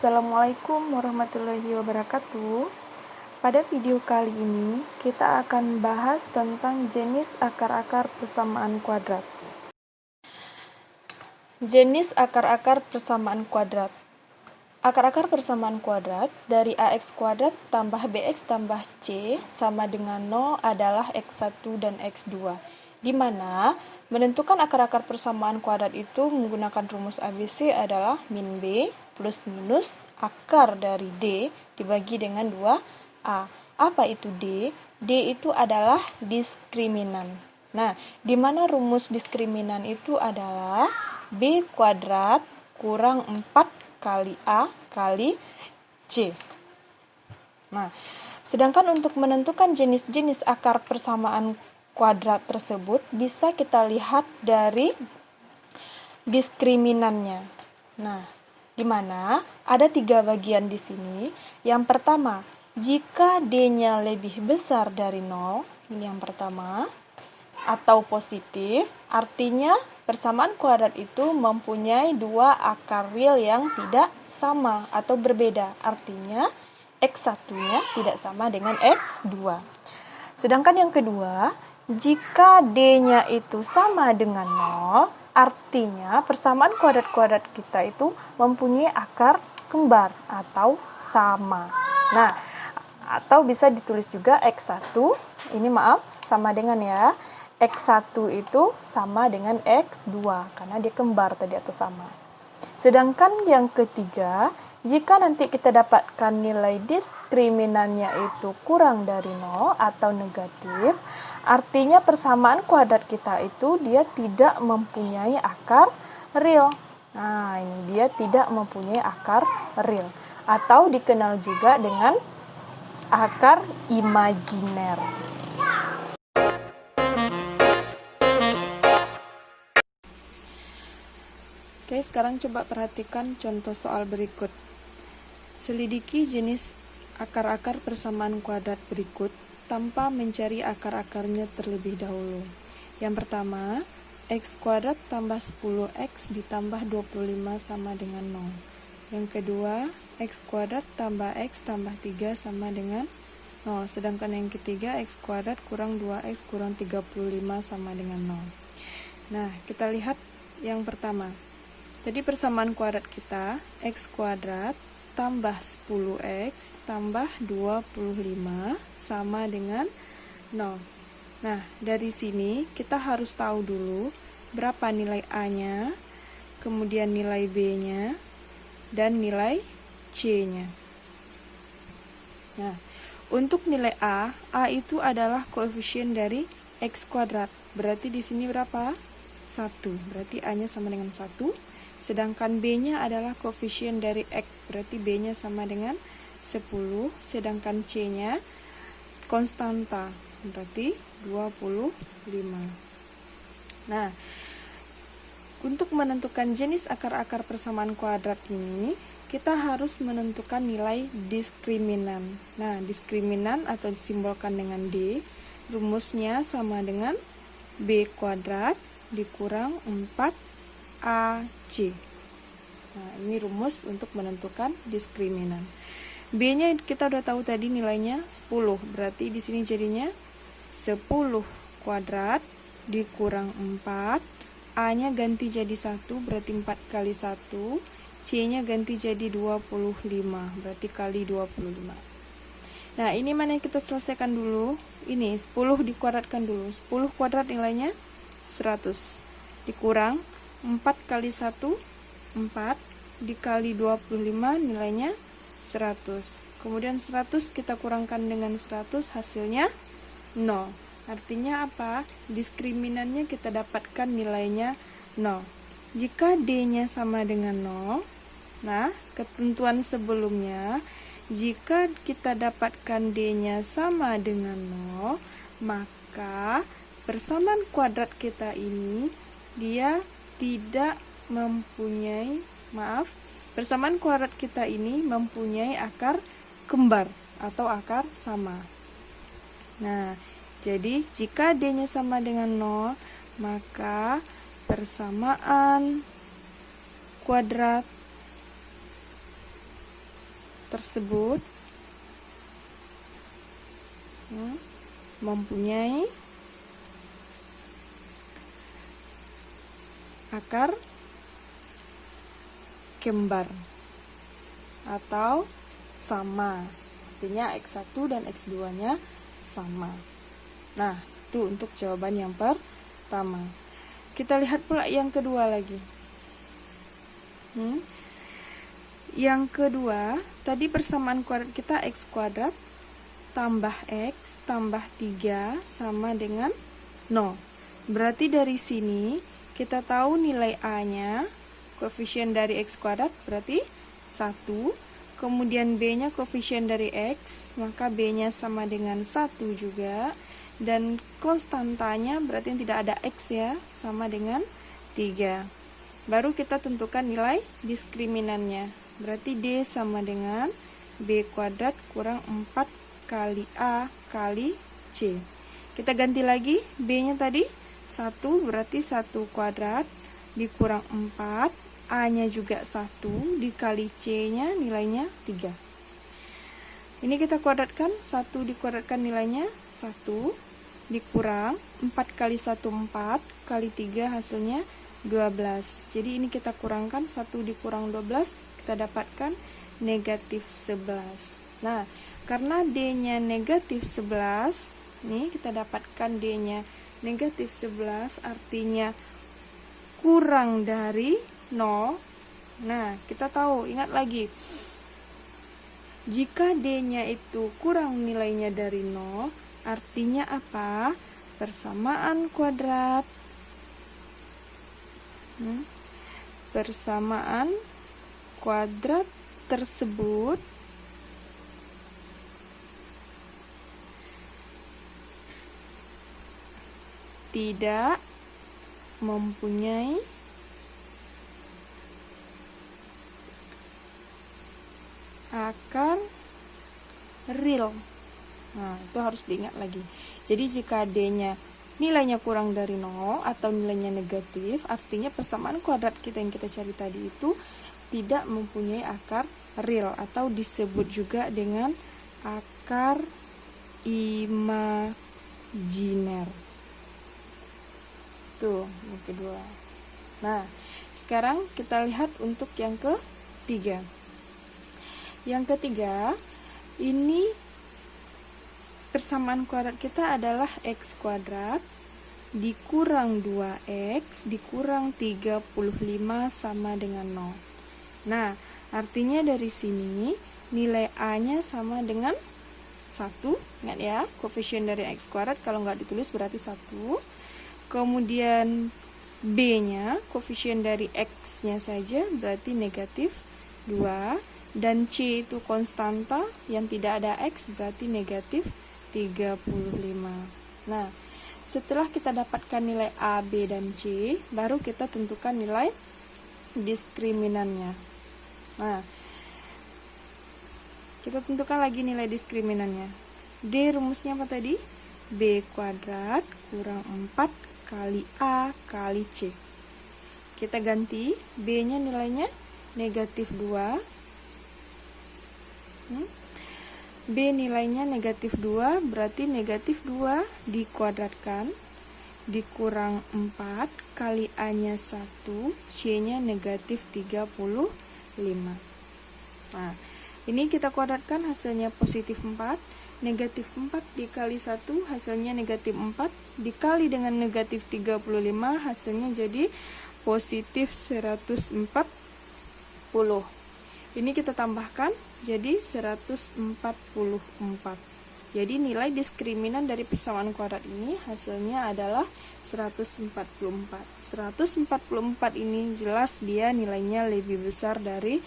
Assalamualaikum warahmatullahi wabarakatuh. Pada video kali ini, kita akan bahas tentang jenis akar-akar persamaan kuadrat. Jenis akar-akar persamaan kuadrat. Akar-akar persamaan kuadrat dari ax kuadrat tambah bx tambah c sama dengan 0 adalah x1 dan x2, di mana menentukan akar-akar persamaan kuadrat itu menggunakan rumus ABC adalah min B plus minus akar dari D dibagi dengan 2A. Apa itu D? D itu adalah diskriminan. Nah, di mana rumus diskriminan itu adalah B kuadrat kurang 4 kali A kali C. Nah, sedangkan untuk menentukan jenis-jenis akar persamaan kuadrat tersebut bisa kita lihat dari diskriminannya. Nah, di mana ada 3 bagian di sini. Yang pertama, jika D-nya lebih besar dari 0, ini yang pertama, atau positif, artinya persamaan kuadrat itu mempunyai 2 akar real yang tidak sama atau berbeda. Artinya, X1-nya tidak sama dengan X2. Sedangkan yang kedua, jika D-nya itu sama dengan 0, artinya persamaan kuadrat-kuadrat kita itu mempunyai akar kembar atau sama. Nah, atau bisa ditulis juga X1, ini sama dengan ya, X1 itu sama dengan X2, karena dia kembar tadi atau sama. Sedangkan yang ketiga, jika nanti kita dapatkan nilai diskriminannya itu kurang dari 0 atau negatif, artinya persamaan kuadrat kita itu dia tidak mempunyai akar real. Nah, ini dia tidak mempunyai akar real, atau dikenal juga dengan akar imajiner. Oke, sekarang coba perhatikan contoh soal berikut. Selidiki jenis akar-akar persamaan kuadrat berikut tanpa mencari akar-akarnya terlebih dahulu. Yang pertama, x kuadrat tambah 10x ditambah 25 sama dengan 0. Yang kedua, x kuadrat tambah x tambah 3 sama dengan 0. Sedangkan yang ketiga, x kuadrat kurang 2x kurang 35 sama dengan 0. Nah, kita lihat yang pertama. Jadi persamaan kuadrat kita, x kuadrat tambah 10x tambah 25 sama dengan 0. Nah, dari sini kita harus tahu dulu berapa nilai A-nya, kemudian nilai B-nya, dan nilai C-nya. Nah, untuk nilai A itu adalah koefisien dari x kuadrat. Berarti di sini berapa? 1. Berarti A-nya sama dengan 1. Sedangkan B-nya adalah koefisien dari X, berarti B-nya sama dengan 10. Sedangkan C-nya konstanta, berarti 25. Nah, untuk menentukan jenis akar-akar persamaan kuadrat ini, kita harus menentukan nilai diskriminan. Nah, diskriminan atau disimbolkan dengan D, rumusnya sama dengan B kuadrat dikurang 4AC. Nah, ini rumus untuk menentukan diskriminan. B-nya kita udah tahu tadi nilainya 10. Berarti di sini jadinya 10 kuadrat dikurang 4. A-nya ganti jadi 1, berarti 4 kali 1. C-nya ganti jadi 25, berarti kali 25. Nah, ini mana yang kita selesaikan dulu? Ini 10 dikuadratkan dulu. 10 kuadrat nilainya 100. Dikurang 4 kali 1, 4, dikali 25 nilainya 100. Kemudian 100 kita kurangkan dengan 100, hasilnya 0. Artinya apa? Diskriminannya kita dapatkan nilainya 0. Jika D-nya sama dengan 0, nah, ketentuan sebelumnya, jika kita dapatkan D-nya sama dengan 0, maka persamaan kuadrat kita ini dia tidak mempunyai, persamaan kuadrat kita ini mempunyai akar kembar atau akar sama. Nah, jadi jika D-nya sama dengan 0, maka persamaan kuadrat tersebut mempunyai akar kembar atau sama. Artinya X1 dan X2 nya sama. Nah, itu untuk jawaban yang pertama. Kita lihat pula yang kedua lagi. Yang kedua, tadi persamaan kuadrat kita X kuadrat tambah X tambah 3 sama dengan 0. Berarti dari sini kita tahu nilai A-nya, koefisien dari X kuadrat berarti 1. Kemudian B-nya koefisien dari X, maka B-nya sama dengan 1 juga. Dan konstantanya berarti yang tidak ada X ya, sama dengan 3. Baru kita tentukan nilai diskriminannya. Berarti D sama dengan B kuadrat kurang 4 kali A kali C. Kita ganti lagi, B-nya tadi 1, berarti 1 kuadrat dikurang 4, A-nya juga 1, dikali C-nya nilainya 3. Ini kita kuadratkan, 1 dikuadratkan nilainya 1, dikurang 4 kali 1, 4, kali 3 hasilnya 12. Jadi ini kita kurangkan, 1 dikurang 12, kita dapatkan negatif 11. Nah, karena D-nya negatif 11, nih kita dapatkan D-nya negatif 11, artinya kurang dari 0. Nah, kita tahu, ingat lagi, jika D-nya itu kurang nilainya dari 0, artinya apa? Persamaan kuadrat. Persamaan kuadrat tersebut tidak mempunyai akar real. Nah, itu harus diingat lagi. Jadi jika D-nya nilainya kurang dari 0 atau nilainya negatif, artinya persamaan kuadrat kita yang kita cari tadi itu tidak mempunyai akar real atau disebut juga dengan akar imajiner. Tuh, yang kedua. Nah, sekarang kita lihat untuk yang ketiga. Yang ketiga, ini persamaan kuadrat kita adalah X kuadrat dikurang 2X dikurang 35 sama dengan 0. Nah, artinya dari sini nilai A-nya sama dengan 1. Ingat ya, koefisien dari X kuadrat kalau nggak ditulis berarti 1. Kemudian B-nya, koefisien dari X-nya saja berarti negatif 2. Dan C itu konstanta yang tidak ada X berarti negatif 35. Nah, setelah kita dapatkan nilai A, B, dan C, baru kita tentukan nilai diskriminannya. Nah, kita tentukan lagi nilai diskriminannya. D rumusnya apa tadi? B kuadrat kurang 4 kali A kali C. Kita ganti, B-nya nilainya negatif 2. B nilainya negatif 2, berarti negatif 2 dikuadratkan dikurang 4 kali A-nya 1, C-nya negatif 35. Nah, ini kita kuadratkan hasilnya positif 4. Negatif 4 dikali 1 hasilnya negatif 4, dikali dengan negatif 35 hasilnya jadi positif 140. Ini kita tambahkan jadi 144. Jadi nilai diskriminan dari persamaan kuadrat ini hasilnya adalah 144. 144 ini jelas dia nilainya lebih besar dari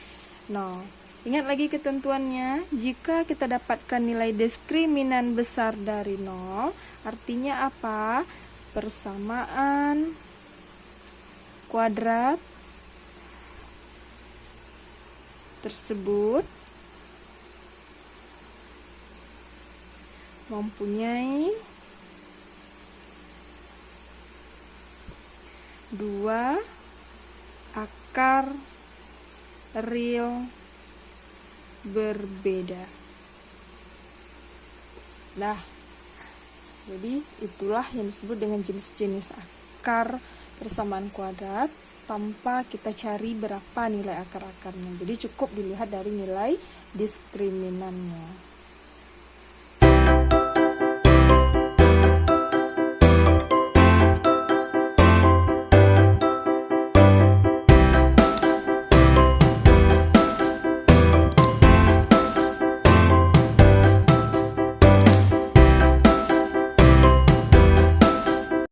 0. Ingat lagi ketentuannya, jika kita dapatkan nilai diskriminan besar dari 0, artinya apa? Persamaan kuadrat tersebut mempunyai dua akar real berbeda. Nah, jadi itulah yang disebut dengan jenis-jenis akar persamaan kuadrat tanpa kita cari berapa nilai akar-akarnya. Jadi cukup dilihat dari nilai diskriminannya.